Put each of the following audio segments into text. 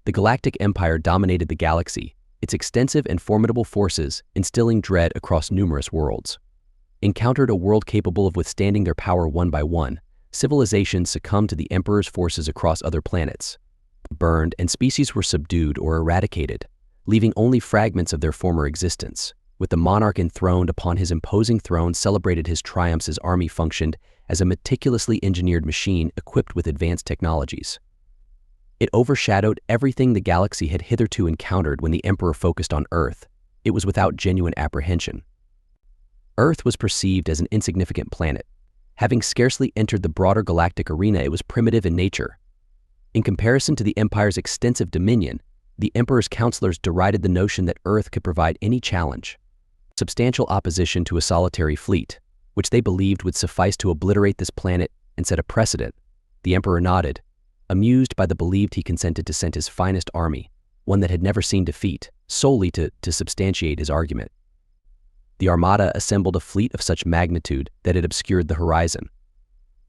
The Galactic Empire dominated the galaxy, its extensive and formidable forces instilling dread across numerous worlds. Encountered a world capable of withstanding their power one by one, civilizations succumbed to the Emperor's forces across other planets, burned, and species were subdued or eradicated, leaving only fragments of their former existence. With the monarch enthroned upon his imposing throne celebrated his triumphs, his army functioned as a meticulously engineered machine equipped with advanced technologies. It overshadowed everything the galaxy had hitherto encountered. When the Emperor focused on Earth, it was without genuine apprehension. Earth was perceived as an insignificant planet. Having scarcely entered the broader galactic arena, it was primitive in nature. In comparison to the Empire's extensive dominion, the Emperor's counselors derided the notion that Earth could provide any challenge. Substantial opposition to a solitary fleet, which they believed would suffice to obliterate this planet and set a precedent. The Emperor nodded, amused by the belief he consented to send his finest army, one that had never seen defeat, solely to substantiate his argument. The Armada assembled a fleet of such magnitude that it obscured the horizon.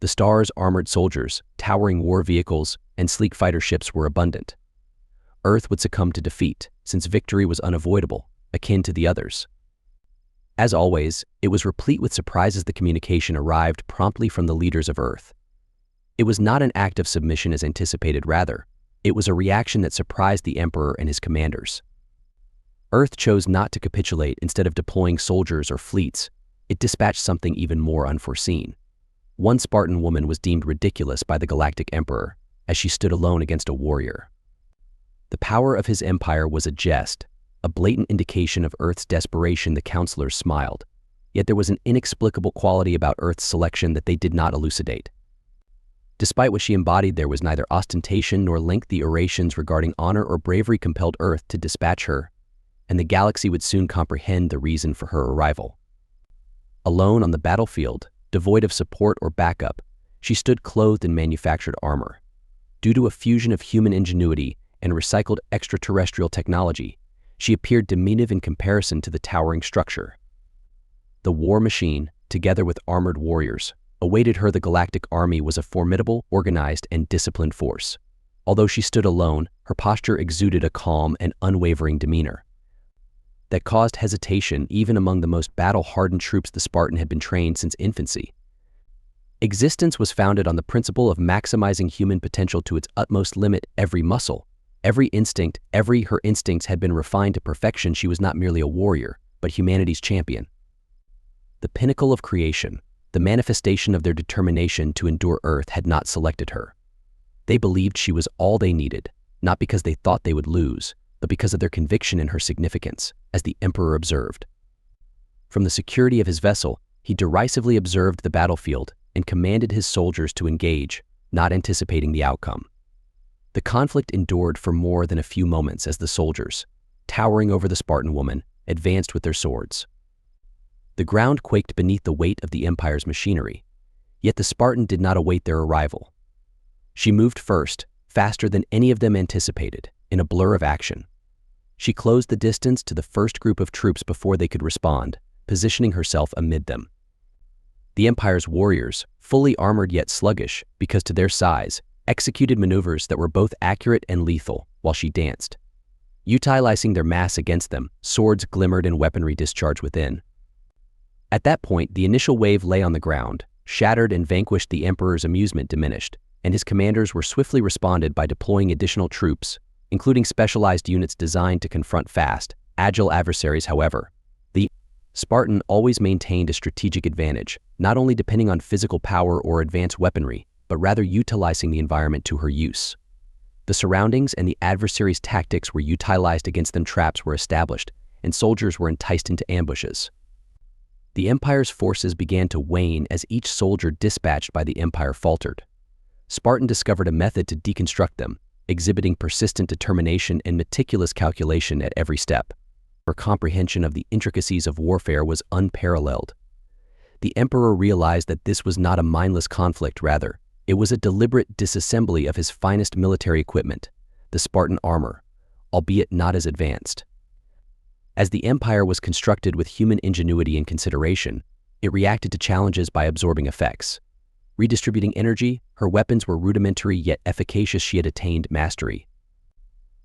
The Star's armored soldiers, towering war vehicles, and sleek fighter ships were abundant. Earth would succumb to defeat, since victory was unavoidable, akin to the others. As always, it was replete with surprises. The communication arrived promptly from the leaders of Earth. It was not an act of submission as anticipated, rather, it was a reaction that surprised the Emperor and his commanders. Earth chose not to capitulate. Instead of deploying soldiers or fleets, it dispatched something even more unforeseen. One Spartan woman was deemed ridiculous by the Galactic Emperor, as she stood alone against a warrior. The power of his empire was a jest, a blatant indication of Earth's desperation. The counselors smiled, yet there was an inexplicable quality about Earth's selection that they did not elucidate. Despite what she embodied, there was neither ostentation nor lengthy orations regarding honor or bravery compelled Earth to dispatch her, and the galaxy would soon comprehend the reason for her arrival. Alone on the battlefield, devoid of support or backup, she stood clothed in manufactured armor. Due to a fusion of human ingenuity and recycled extraterrestrial technology, she appeared diminutive in comparison to the towering structure. The war machine, together with armored warriors, awaited her. The galactic army was a formidable, organized, and disciplined force. Although she stood alone, her posture exuded a calm and unwavering demeanor that caused hesitation even among the most battle-hardened troops. The Spartan had been trained since infancy. Existence was founded on the principle of maximizing human potential to its utmost limit. Every muscle, every instinct, her instincts had been refined to perfection. She was not merely a warrior, but humanity's champion. The pinnacle of creation, the manifestation of their determination to endure Earth, had not selected her. They believed she was all they needed, not because they thought they would lose, but because of their conviction in her significance, as the Emperor observed. From the security of his vessel, he derisively observed the battlefield and commanded his soldiers to engage, not anticipating the outcome. The conflict endured for more than a few moments as the soldiers, towering over the Spartan woman, advanced with their swords. The ground quaked beneath the weight of the Empire's machinery, yet the Spartan did not await their arrival. She moved first, faster than any of them anticipated, in a blur of action. She closed the distance to the first group of troops before they could respond, positioning herself amid them. The Empire's warriors, fully armored yet sluggish because to their size, executed maneuvers that were both accurate and lethal while she danced. Utilizing their mass against them, swords glimmered and weaponry discharged within. At that point, the initial wave lay on the ground, shattered and vanquished. The Emperor's amusement diminished, and his commanders were swiftly responded by deploying additional troops, including specialized units designed to confront fast, agile adversaries. However, the Spartan always maintained a strategic advantage, not only depending on physical power or advanced weaponry, but rather utilizing the environment to her use. The surroundings and the adversary's tactics were utilized against them. Traps were established, and soldiers were enticed into ambushes. The Empire's forces began to wane as each soldier dispatched by the Empire faltered. Spartan discovered a method to deconstruct them, exhibiting persistent determination and meticulous calculation at every step. Her comprehension of the intricacies of warfare was unparalleled. The Emperor realized that this was not a mindless conflict, rather, it was a deliberate disassembly of his finest military equipment, the Spartan armor, albeit not as advanced. As the Empire was constructed with human ingenuity in consideration, it reacted to challenges by absorbing effects. Redistributing energy, her weapons were rudimentary yet efficacious. She had attained mastery.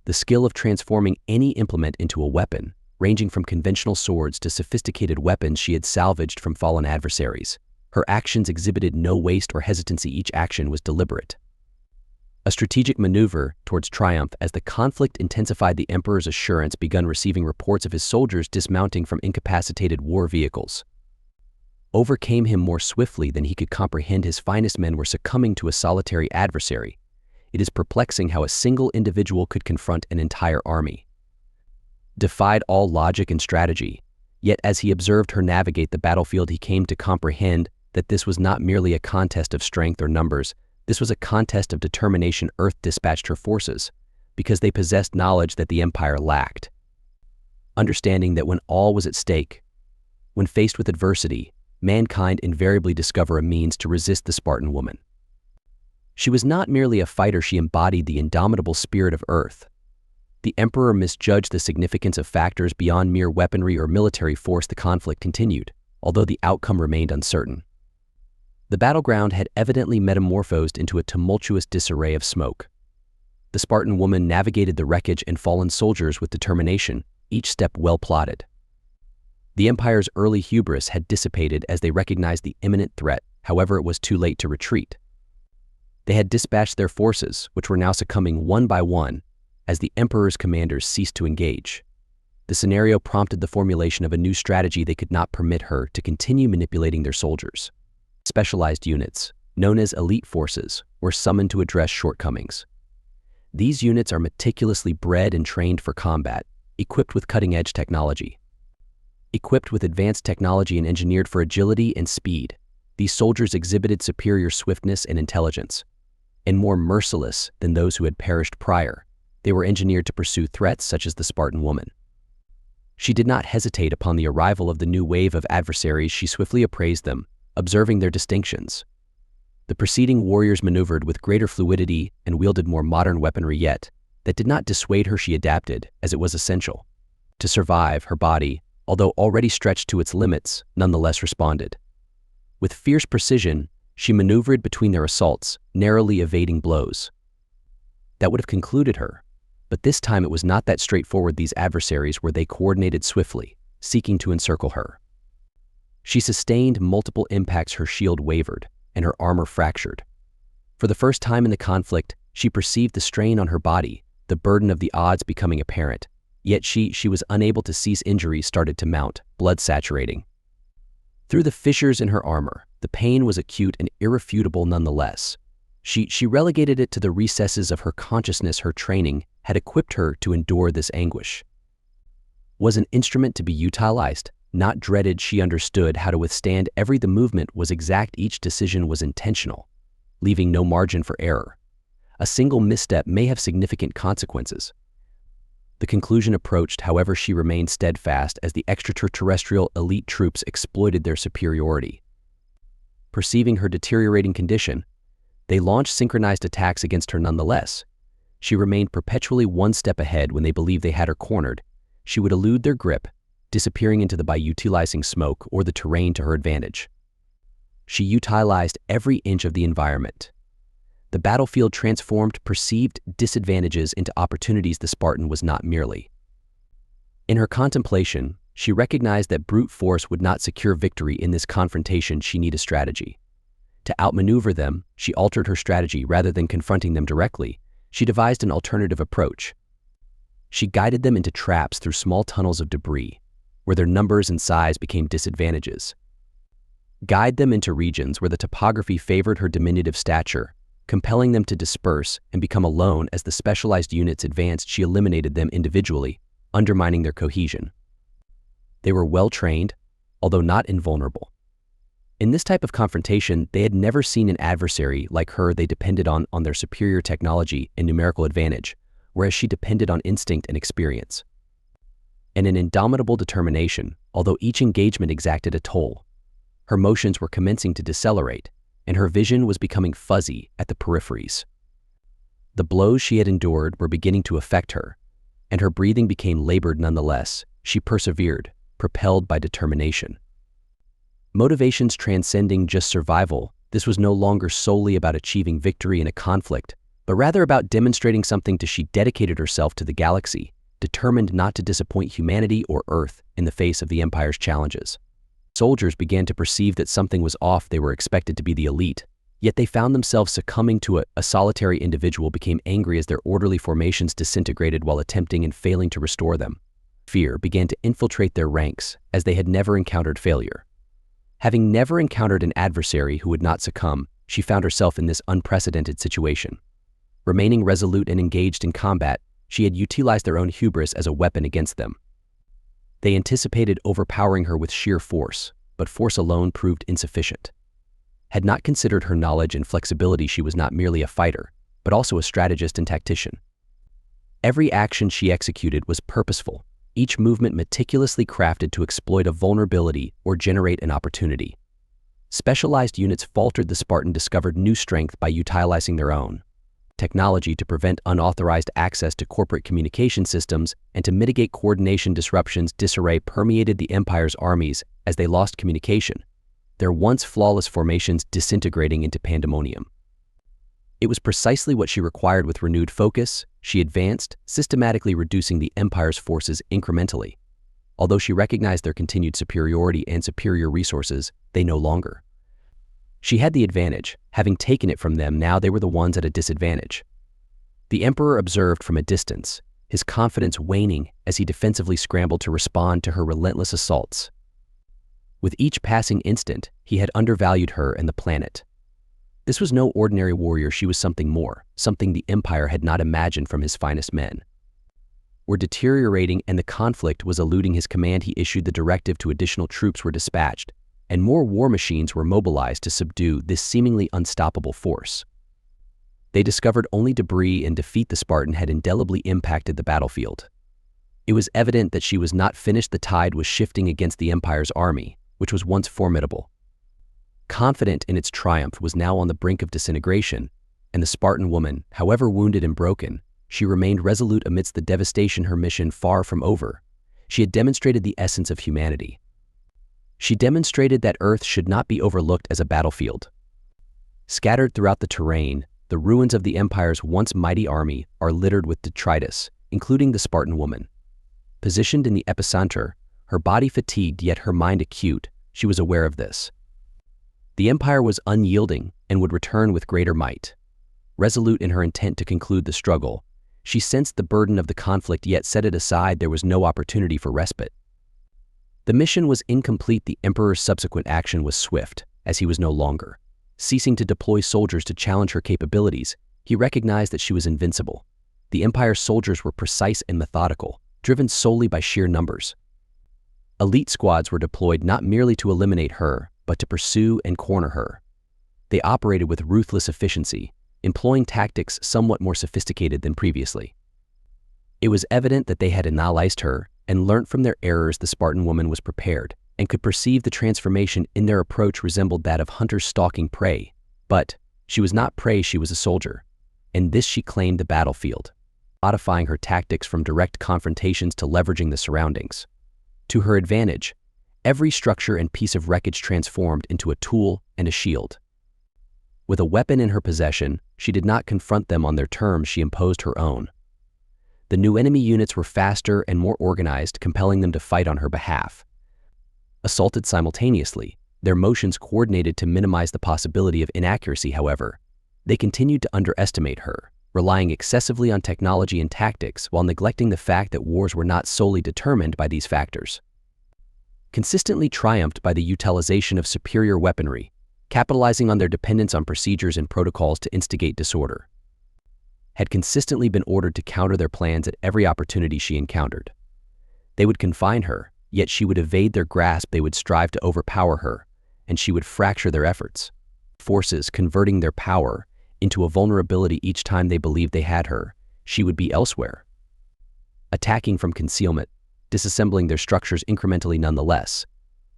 the skill of transforming any implement into a weapon, ranging from conventional swords to sophisticated weapons she had salvaged from fallen adversaries. Her actions exhibited no waste or hesitancy. Each action was deliberate. A strategic maneuver towards triumph. As the conflict intensified, the Emperor's assurance began receiving reports of his soldiers dismounting from incapacitated war vehicles. Overcame him more swiftly than he could comprehend. His finest men were succumbing to a solitary adversary. It is perplexing how a single individual could confront an entire army. Defied all logic and strategy, yet as he observed her navigate the battlefield, he came to comprehend that this was not merely a contest of strength or numbers. This was a contest of determination. Earth dispatched her forces because they possessed knowledge that the Empire lacked. Understanding that when all was at stake, when faced with adversity, mankind invariably discover a means to resist the Spartan woman. She was not merely a fighter, she embodied the indomitable spirit of Earth. The Emperor misjudged the significance of factors beyond mere weaponry or military force. The conflict continued, although the outcome remained uncertain. The battleground had evidently metamorphosed into a tumultuous disarray of smoke. The Spartan woman navigated the wreckage and fallen soldiers with determination, each step well plotted. The Empire's early hubris had dissipated as they recognized the imminent threat. However, it was too late to retreat. They had dispatched their forces, which were now succumbing one by one as the Emperor's commanders ceased to engage. The scenario prompted the formulation of a new strategy. They could not permit her to continue manipulating their soldiers. Specialized units, known as elite forces, were summoned to address shortcomings. These units are meticulously bred and trained for combat, equipped with cutting-edge technology. Equipped with advanced technology and engineered for agility and speed, these soldiers exhibited superior swiftness and intelligence. And more merciless than those who had perished prior, they were engineered to pursue threats such as the Spartan woman. She did not hesitate upon the arrival of the new wave of adversaries. She swiftly appraised them, observing their distinctions. The preceding warriors maneuvered with greater fluidity and wielded more modern weaponry, yet that did not dissuade her. She adapted, as it was essential. To survive, her body, although already stretched to its limits, nonetheless responded. With fierce precision, she maneuvered between their assaults, narrowly evading blows that would have concluded her. But this time it was not that straightforward. These adversaries they coordinated swiftly, seeking to encircle her. She sustained multiple impacts. Her shield wavered, and her armor fractured. For the first time in the conflict, she perceived the strain on her body, the burden of the odds becoming apparent. Yet she was unable to cease. Injuries started to mount, blood saturating through the fissures in her armor. The pain was acute and irrefutable nonetheless. She relegated it to the recesses of her consciousness. Her training had equipped her to endure this anguish. Was an instrument to be utilized, not dreaded. She understood how to withstand the movement was exact. Each decision was intentional, leaving no margin for error. A single misstep may have significant consequences. The conclusion approached, however, she remained steadfast as the extraterrestrial elite troops exploited their superiority. Perceiving her deteriorating condition, they launched synchronized attacks against her nonetheless. She remained perpetually one step ahead. When they believed they had her cornered, she would elude their grip, disappearing into by utilizing smoke or the terrain to her advantage. She utilized every inch of the environment. The battlefield transformed perceived disadvantages into opportunities. The Spartan was not merely. In her contemplation, she recognized that brute force would not secure victory in this confrontation. She needed strategy. To outmaneuver them, she altered her strategy. Rather than confronting them directly, she devised an alternative approach. She guided them into traps through small tunnels of debris, where their numbers and size became disadvantages. Guide them into regions where the topography favored her diminutive stature, compelling them to disperse and become alone. As the specialized units advanced, she eliminated them individually, undermining their cohesion. They were well-trained, although not invulnerable. In this type of confrontation, they had never seen an adversary like her. They depended on their superior technology and numerical advantage, whereas she depended on instinct and experience. And an indomitable determination, although each engagement exacted a toll. Her motions were commencing to decelerate, and her vision was becoming fuzzy at the peripheries. The blows she had endured were beginning to affect her, and her breathing became labored. Nonetheless, she persevered, propelled by determination. Motivations transcending just survival, this was no longer solely about achieving victory in a conflict, but rather about demonstrating something she dedicated herself to the galaxy, determined not to disappoint humanity or Earth in the face of the Empire's challenges. Soldiers began to perceive that something was off. They were expected to be the elite, yet they found themselves succumbing to a solitary individual became angry as their orderly formations disintegrated while attempting and failing to restore them. Fear began to infiltrate their ranks as they had never encountered failure. Having never encountered an adversary who would not succumb, she found herself in this unprecedented situation. Remaining resolute and engaged in combat, she had utilized their own hubris as a weapon against them. They anticipated overpowering her with sheer force, but force alone proved insufficient. Had not considered her knowledge and flexibility, she was not merely a fighter, but also a strategist and tactician. Every action she executed was purposeful, each movement meticulously crafted to exploit a vulnerability or generate an opportunity. Specialized units faltered. The Spartan discovered new strength by utilizing their own technology to prevent unauthorized access to corporate communication systems and to mitigate coordination disruptions. Disarray permeated the Empire's armies as they lost communication, their once flawless formations disintegrating into pandemonium. It was precisely what she required. With renewed focus, she advanced, systematically reducing the Empire's forces incrementally. Although she recognized their continued superiority and superior resources, they no longer. She had the advantage. Having taken it from them, now they were the ones at a disadvantage. The Emperor observed from a distance, his confidence waning as he defensively scrambled to respond to her relentless assaults. With each passing instant, he had undervalued her and the planet. This was no ordinary warrior. She was something more, something the Empire had not imagined from his finest men. Were deteriorating and the conflict was eluding his command. He issued the directive to additional troops were dispatched, and more war machines were mobilized to subdue this seemingly unstoppable force. They discovered only debris, and defeat the Spartan had indelibly impacted the battlefield. It was evident that she was not finished. The tide was shifting against the Empire's army, which was once formidable. Confident in its triumph, was now on the brink of disintegration, and the Spartan woman, however wounded and broken, she remained resolute amidst the devastation. Her mission far from over. She had demonstrated the essence of humanity. She demonstrated that Earth should not be overlooked as a battlefield. Scattered throughout the terrain, the ruins of the Empire's once mighty army are littered with detritus, including the Spartan woman. Positioned in the epicenter, her body fatigued yet her mind acute, she was aware of this. The Empire was unyielding and would return with greater might. Resolute in her intent to conclude the struggle, she sensed the burden of the conflict yet set it aside. There was no opportunity for respite. The mission was incomplete. The Emperor's subsequent action was swift, as he was no longer ceasing to deploy soldiers to challenge her capabilities. He recognized that she was invincible. The Empire's soldiers were precise and methodical, driven solely by sheer numbers. Elite squads were deployed not merely to eliminate her, but to pursue and corner her. They operated with ruthless efficiency, employing tactics somewhat more sophisticated than previously. It was evident that they had analyzed her and learnt from their errors. The Spartan woman was prepared and could perceive the transformation in their approach resembled that of hunters stalking prey. But she was not prey, she was a soldier, and this she claimed the battlefield, modifying her tactics from direct confrontations to leveraging the surroundings. To her advantage, every structure and piece of wreckage transformed into a tool and a shield. With a weapon in her possession, she did not confront them on their terms, she imposed her own. The new enemy units were faster and more organized, compelling them to fight on her behalf. Assaulted simultaneously, their motions coordinated to minimize the possibility of inaccuracy. However, they continued to underestimate her, relying excessively on technology and tactics while neglecting the fact that wars were not solely determined by these factors. Consistently triumphed by the utilization of superior weaponry, capitalizing on their dependence on procedures and protocols to instigate disorder. Had consistently been ordered to counter their plans at every opportunity she encountered. They would confine her, yet she would evade their grasp. They would strive to overpower her, and she would fracture their efforts. Forces converting their power into a vulnerability. Each time they believed they had her, she would be elsewhere. Attacking from concealment, disassembling their structures incrementally nonetheless.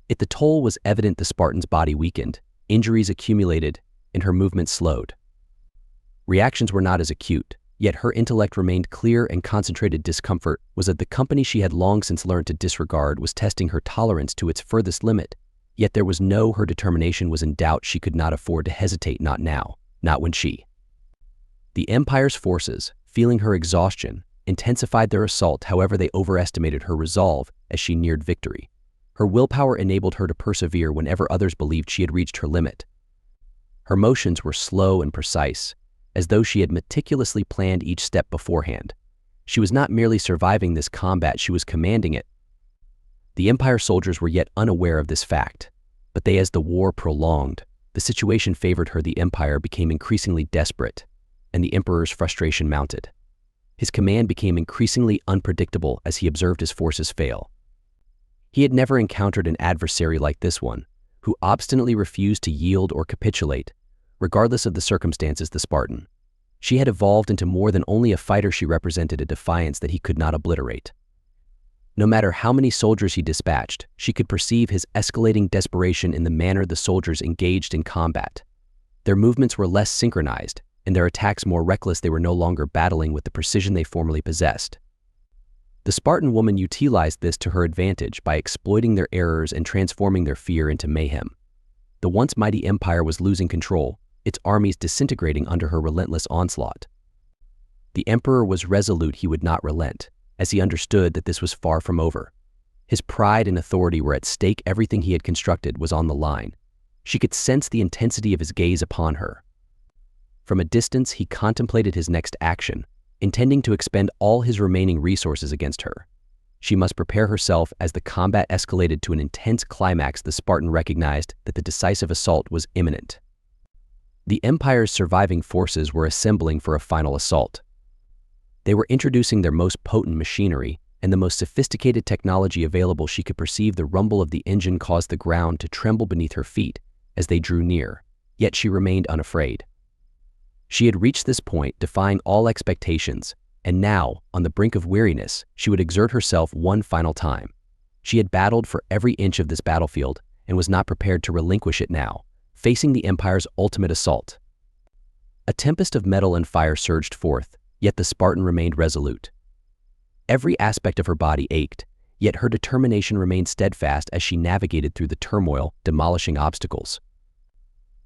Yet the toll was evident. The Spartan's body weakened, injuries accumulated, and her movement slowed. Reactions were not as acute, yet her intellect remained clear and concentrated. Discomfort was that the company she had long since learned to disregard was testing her tolerance to its furthest limit. Yet there was no, her determination was in doubt. She could not afford to hesitate, not now, not when she. The Empire's forces, feeling her exhaustion, intensified their assault. However, they overestimated her resolve as she neared victory. Her willpower enabled her to persevere whenever others believed she had reached her limit. Her motions were slow and precise, as though she had meticulously planned each step beforehand. She was not merely surviving this combat, she was commanding it. The Empire soldiers were yet unaware of this fact, but as the war prolonged, the situation favored her. The Empire became increasingly desperate, and the Emperor's frustration mounted. His command became increasingly unpredictable as he observed his forces fail. He had never encountered an adversary like this one, who obstinately refused to yield or capitulate, regardless of the circumstances. The Spartan. She had evolved into more than only a fighter. She represented a defiance that he could not obliterate. No matter how many soldiers he dispatched, she could perceive his escalating desperation in the manner the soldiers engaged in combat. Their movements were less synchronized, and their attacks more reckless. They were no longer battling with the precision they formerly possessed. The Spartan woman utilized this to her advantage by exploiting their errors and transforming their fear into mayhem. The once mighty empire was losing control, its armies disintegrating under her relentless onslaught. The Emperor was resolute. He would not relent, as he understood that this was far from over. His pride and authority were at stake. Everything he had constructed was on the line. She could sense the intensity of his gaze upon her. From a distance, he contemplated his next action, intending to expend all his remaining resources against her. She must prepare herself. As the combat escalated to an intense climax, the Spartan recognized that the decisive assault was imminent. The Empire's surviving forces were assembling for a final assault. They were introducing their most potent machinery and the most sophisticated technology available. She could perceive the rumble of the engine caused the ground to tremble beneath her feet as they drew near, yet she remained unafraid. She had reached this point, defying all expectations, and now, on the brink of weariness, she would exert herself one final time. She had battled for every inch of this battlefield and was not prepared to relinquish it now, facing the Empire's ultimate assault. A tempest of metal and fire surged forth, yet the Spartan remained resolute. Every aspect of her body ached, yet her determination remained steadfast as she navigated through the turmoil, demolishing obstacles.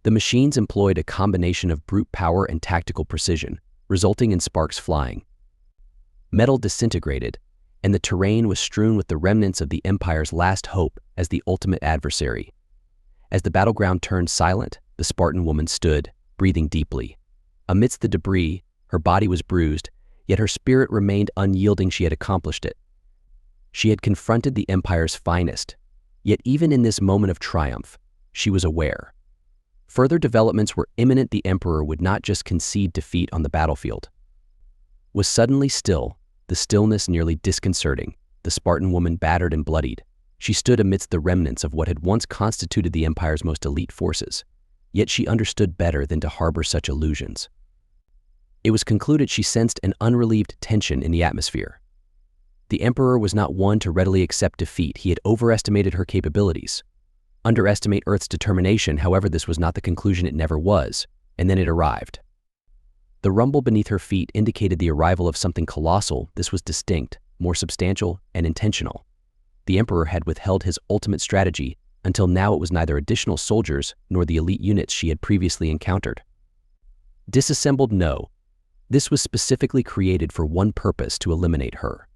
The machines employed a combination of brute power and tactical precision, resulting in sparks flying. Metal disintegrated, and the terrain was strewn with the remnants of the Empire's last hope as the ultimate adversary. As the battleground turned silent, the Spartan woman stood, breathing deeply. Amidst the debris, her body was bruised, yet her spirit remained unyielding. She had accomplished it. She had confronted the Empire's finest, yet even in this moment of triumph, she was aware. Further developments were imminent. The Emperor would not just concede defeat on the battlefield. Was suddenly still, the stillness nearly disconcerting. The Spartan woman, battered and bloodied, she stood amidst the remnants of what had once constituted the Empire's most elite forces, yet she understood better than to harbor such illusions. It was concluded she sensed an unrelieved tension in the atmosphere. The Emperor was not one to readily accept defeat. He had overestimated her capabilities. Underestimate Earth's determination. However, this was not the conclusion. It never was, and then it arrived. The rumble beneath her feet indicated the arrival of something colossal. This was distinct, more substantial, and intentional. The Emperor had withheld his ultimate strategy until now. It was neither additional soldiers nor the elite units she had previously encountered. Disassembled? No. This was specifically created for one purpose: to eliminate her.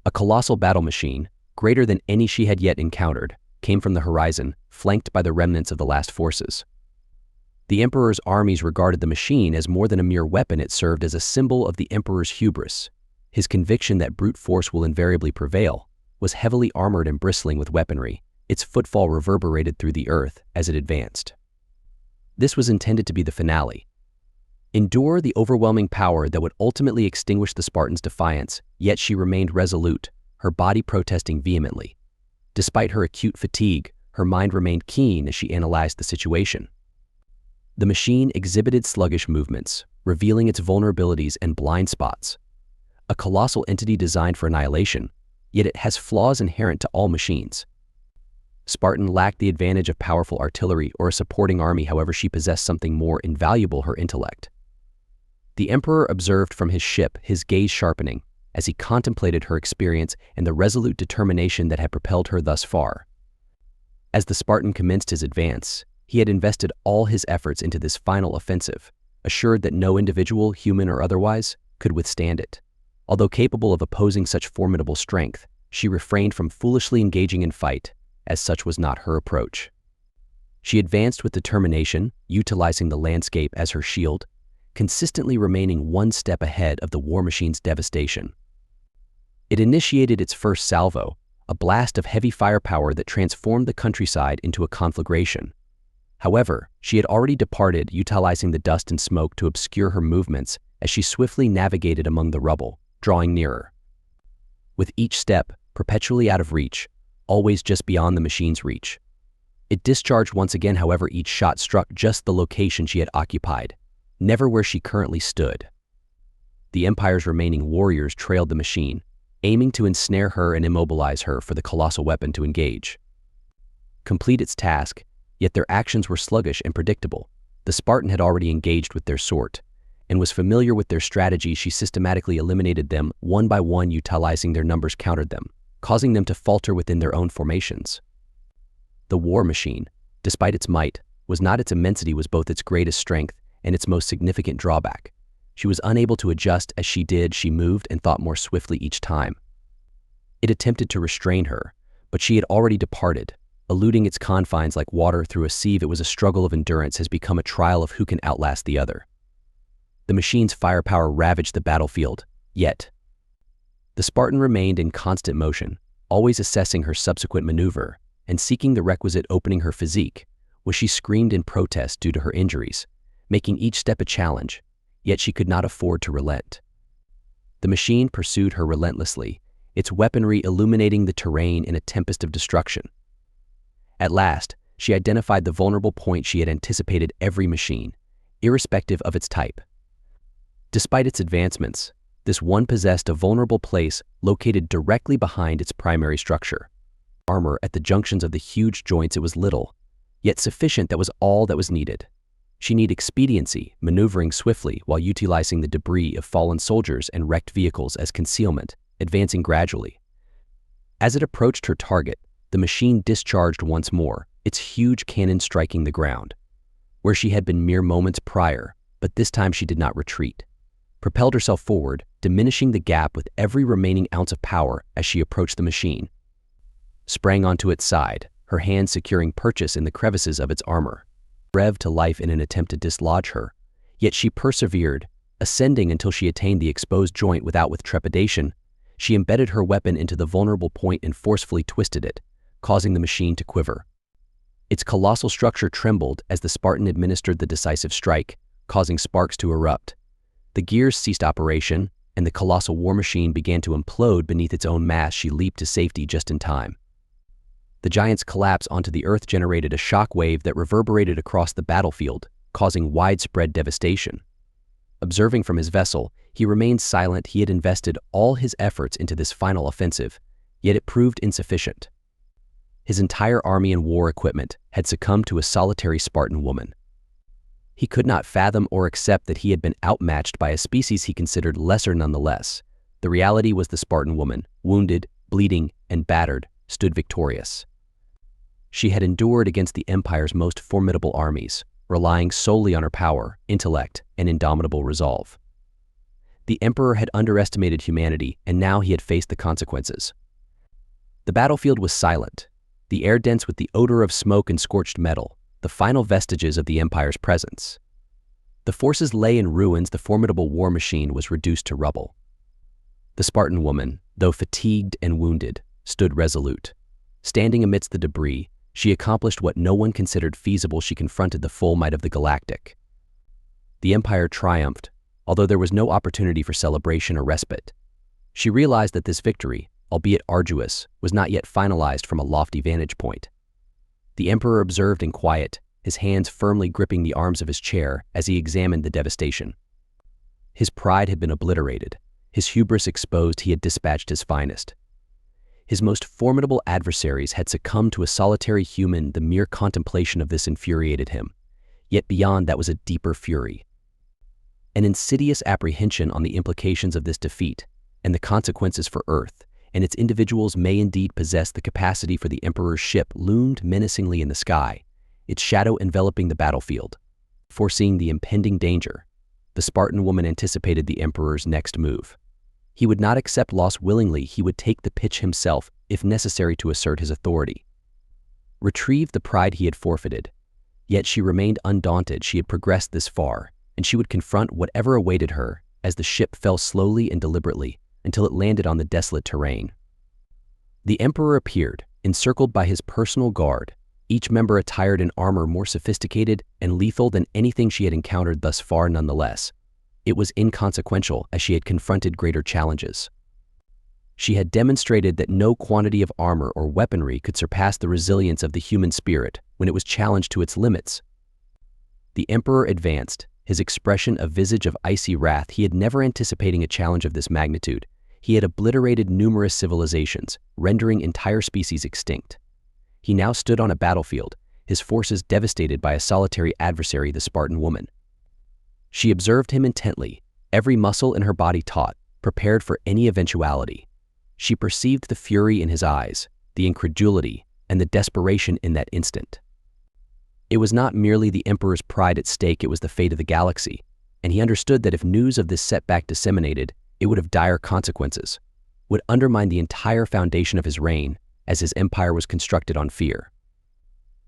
A colossal battle machine, greater than any she had yet encountered, came from the horizon, flanked by the remnants of the last forces. The Emperor's armies regarded the machine as more than a mere weapon. It served as a symbol of the Emperor's hubris. His conviction that brute force will invariably prevail was heavily armored and bristling with weaponry. Its footfall reverberated through the earth as it advanced. This was intended to be the finale. Endure the overwhelming power that would ultimately extinguish the Spartan's defiance, yet she remained resolute, her body protesting vehemently. Despite her acute fatigue, her mind remained keen as she analyzed the situation. The machine exhibited sluggish movements, revealing its vulnerabilities and blind spots. A colossal entity designed for annihilation, yet it has flaws inherent to all machines. Spartan lacked the advantage of powerful artillery or a supporting army. However, she possessed something more invaluable: her intellect. The Emperor observed from his ship, his gaze sharpening, as he contemplated her experience and the resolute determination that had propelled her thus far. As the Spartan commenced his advance, he had invested all his efforts into this final offensive, assured that no individual, human or otherwise, could withstand it. Although capable of opposing such formidable strength, she refrained from foolishly engaging in fight, as such was not her approach. She advanced with determination, utilizing the landscape as her shield, consistently remaining one step ahead of the war machine's devastation. It initiated its first salvo, a blast of heavy firepower that transformed the countryside into a conflagration. However, she had already departed, utilizing the dust and smoke to obscure her movements as she swiftly navigated among the rubble, drawing nearer. With each step perpetually out of reach, always just beyond the machine's reach. It discharged once again, however, each shot struck just the location she had occupied, never where she currently stood. The Empire's remaining warriors trailed the machine, aiming to ensnare her and immobilize her for the colossal weapon to engage. Complete its task, yet their actions were sluggish and predictable. The Spartan had already engaged with their sort, and was familiar with their strategy. She systematically eliminated them one by one, utilizing their numbers countered them, causing them to falter within their own formations. The war machine, despite its might, was not its immensity was both its greatest strength and its most significant drawback. She was unable to adjust as she did. She moved and thought more swiftly each time. It attempted to restrain her, but she had already departed, eluding its confines like water through a sieve. It was a struggle of endurance, has become a trial of who can outlast the other. The machine's firepower ravaged the battlefield, yet the Spartan remained in constant motion, always assessing her subsequent maneuver and seeking the requisite opening. Her physique, was she screamed in protest due to her injuries, making each step a challenge, yet she could not afford to relent. The machine pursued her relentlessly, its weaponry illuminating the terrain in a tempest of destruction. At last, she identified the vulnerable point she had anticipated every machine, irrespective of its type. Despite its advancements, this one possessed a vulnerable place located directly behind its primary structure. Armor at the junctions of the huge joints. It was little, yet sufficient. That was all that was needed. She needed expediency, maneuvering swiftly while utilizing the debris of fallen soldiers and wrecked vehicles as concealment, advancing gradually. As it approached her target, the machine discharged once more, its huge cannon striking the ground, where she had been mere moments prior, but this time she did not retreat. Propelled herself forward, diminishing the gap with every remaining ounce of power as she approached the machine. Sprang onto its side, her hands securing purchase in the crevices of its armor. Revved to life in an attempt to dislodge her, yet she persevered, ascending until she attained the exposed joint. With trepidation, she embedded her weapon into the vulnerable point and forcefully twisted it, causing the machine to quiver. Its colossal structure trembled as the Spartan administered the decisive strike, causing sparks to erupt. The gears ceased operation, and the colossal war machine began to implode beneath its own mass. She leaped to safety just in time. The giant's collapse onto the earth generated a shock wave that reverberated across the battlefield, causing widespread devastation. Observing from his vessel, he remained silent. He had invested all his efforts into this final offensive, yet it proved insufficient. His entire army and war equipment had succumbed to a solitary Spartan woman. He could not fathom or accept that he had been outmatched by a species he considered lesser. Nonetheless, the reality was the Spartan woman, wounded, bleeding, and battered, stood victorious. She had endured against the Empire's most formidable armies, relying solely on her power, intellect, and indomitable resolve. The Emperor had underestimated humanity, and now he had faced the consequences. The battlefield was silent, the air dense with the odor of smoke and scorched metal, the final vestiges of the Empire's presence. The forces lay in ruins. The formidable war machine was reduced to rubble. The Spartan woman, though fatigued and wounded, stood resolute. Standing amidst the debris, she accomplished what no one considered feasible. She confronted the full might of the Galactic. The Empire triumphed, although there was no opportunity for celebration or respite. She realized that this victory, albeit arduous, was not yet finalized from a lofty vantage point. The Emperor observed in quiet, his hands firmly gripping the arms of his chair as he examined the devastation. His pride had been obliterated, his hubris exposed. He had dispatched his finest. His most formidable adversaries had succumbed to a solitary human. The mere contemplation of this infuriated him. Yet beyond that was a deeper fury. An insidious apprehension on the implications of this defeat and the consequences for Earth and its individuals may indeed possess the capacity. For the Emperor's ship loomed menacingly in the sky, its shadow enveloping the battlefield. Foreseeing the impending danger, the Spartan woman anticipated the emperor's next move. He would not accept loss willingly. He would take the pitch himself, if necessary, to assert his authority. Retrieve the pride he had forfeited. Yet she remained undaunted. She had progressed this far, and she would confront whatever awaited her as the ship fell slowly and deliberately until it landed on the desolate terrain. The emperor appeared, encircled by his personal guard, each member attired in armor more sophisticated and lethal than anything she had encountered thus far. Nonetheless, it was inconsequential as she had confronted greater challenges. She had demonstrated that no quantity of armor or weaponry could surpass the resilience of the human spirit when it was challenged to its limits. The emperor advanced, his expression a visage of icy wrath. He had never anticipated a challenge of this magnitude. He had obliterated numerous civilizations, rendering entire species extinct. He now stood on a battlefield, his forces devastated by a solitary adversary, the Spartan woman. She observed him intently, every muscle in her body taut, prepared for any eventuality. She perceived the fury in his eyes, the incredulity, and the desperation in that instant. It was not merely the emperor's pride at stake, it was the fate of the galaxy, and he understood that if news of this setback disseminated, it would have dire consequences, would undermine the entire foundation of his reign, as his empire was constructed on fear.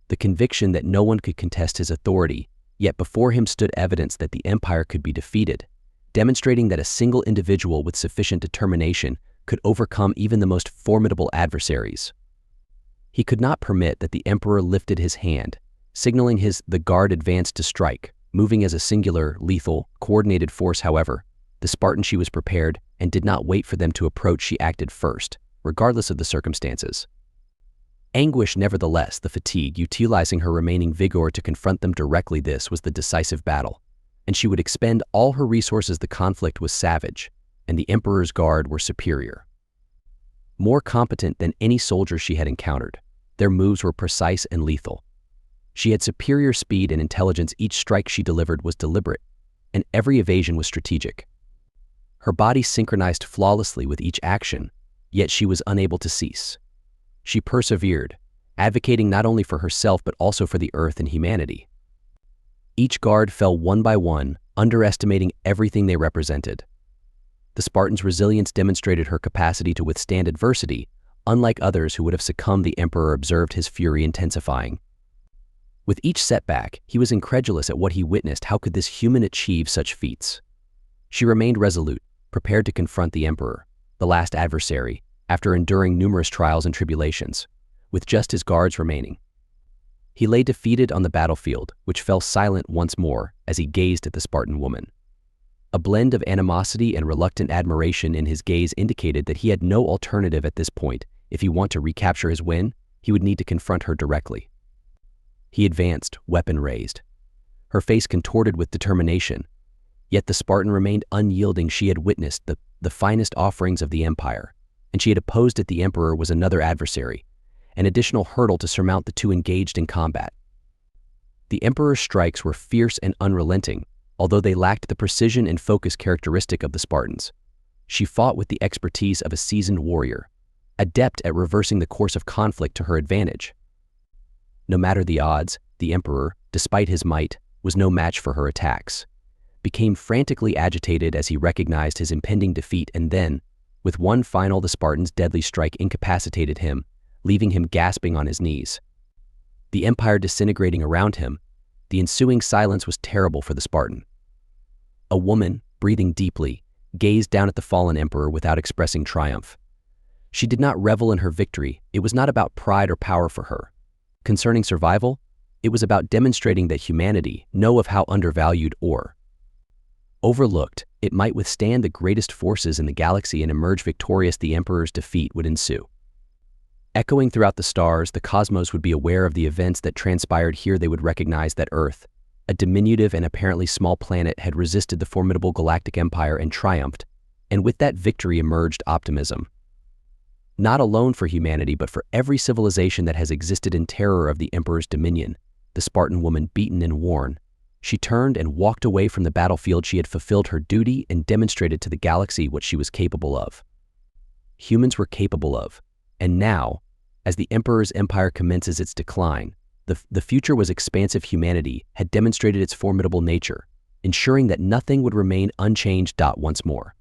The conviction that no one could contest his authority, yet before him stood evidence that the empire could be defeated, demonstrating that a single individual with sufficient determination could overcome even the most formidable adversaries. He could not permit that the emperor lifted his hand, signaling the guard advanced to strike, moving as a singular, lethal, coordinated force. However, the Spartan, she was prepared and did not wait for them to approach. She acted first, regardless of the circumstances. Anguish, nevertheless, the fatigue, utilizing her remaining vigor to confront them directly. This was the decisive battle, and she would expend all her resources. The conflict was savage, and the emperor's guard were superior. More competent than any soldier she had encountered, their moves were precise and lethal. She had superior speed and intelligence. Each strike she delivered was deliberate, and every evasion was strategic. Her body synchronized flawlessly with each action, yet she was unable to cease. She persevered, advocating not only for herself but also for the earth and humanity. Each guard fell one by one, underestimating everything they represented. The Spartan's resilience demonstrated her capacity to withstand adversity, unlike others who would have succumbed. The emperor observed his fury intensifying. With each setback, he was incredulous at what he witnessed. How could this human achieve such feats? She remained resolute, prepared to confront the emperor, the last adversary, after enduring numerous trials and tribulations, with just his guards remaining. He lay defeated on the battlefield, which fell silent once more as he gazed at the Spartan woman. A blend of animosity and reluctant admiration in his gaze indicated that he had no alternative at this point. If he wanted to recapture his win, he would need to confront her directly. He advanced, weapon raised, her face contorted with determination. Yet the Spartan remained unyielding. She had witnessed the finest offerings of the empire, and she had opposed it. The emperor was another adversary, an additional hurdle to surmount. The two engaged in combat. The emperor's strikes were fierce and unrelenting, although they lacked the precision and focus characteristic of the Spartans. She fought with the expertise of a seasoned warrior, adept at reversing the course of conflict to her advantage. No matter the odds, the emperor, despite his might, was no match for her attacks. Became frantically agitated as he recognized his impending defeat, and then, with one final, the Spartan's deadly strike incapacitated him, leaving him gasping on his knees. The empire disintegrating around him, the ensuing silence was terrible for the Spartan. A woman, breathing deeply, gazed down at the fallen emperor without expressing triumph. She did not revel in her victory. It was not about pride or power for her. Concerning survival, it was about demonstrating that humanity, know of how undervalued or overlooked, it might withstand the greatest forces in the galaxy and emerge victorious. The emperor's defeat would ensue. Echoing throughout the stars, the cosmos would be aware of the events that transpired here. They would recognize that Earth, a diminutive and apparently small planet, had resisted the formidable galactic empire and triumphed, and with that victory emerged optimism. Not alone for humanity, but for every civilization that has existed in terror of the emperor's dominion. The Spartan woman, beaten and worn, she turned and walked away from the battlefield. She had fulfilled her duty and demonstrated to the galaxy what she was capable of. Humans were capable of, and now, as the emperor's empire commences its decline, the future was expansive. Humanity had demonstrated its formidable nature, ensuring that nothing would remain unchanged. Once more,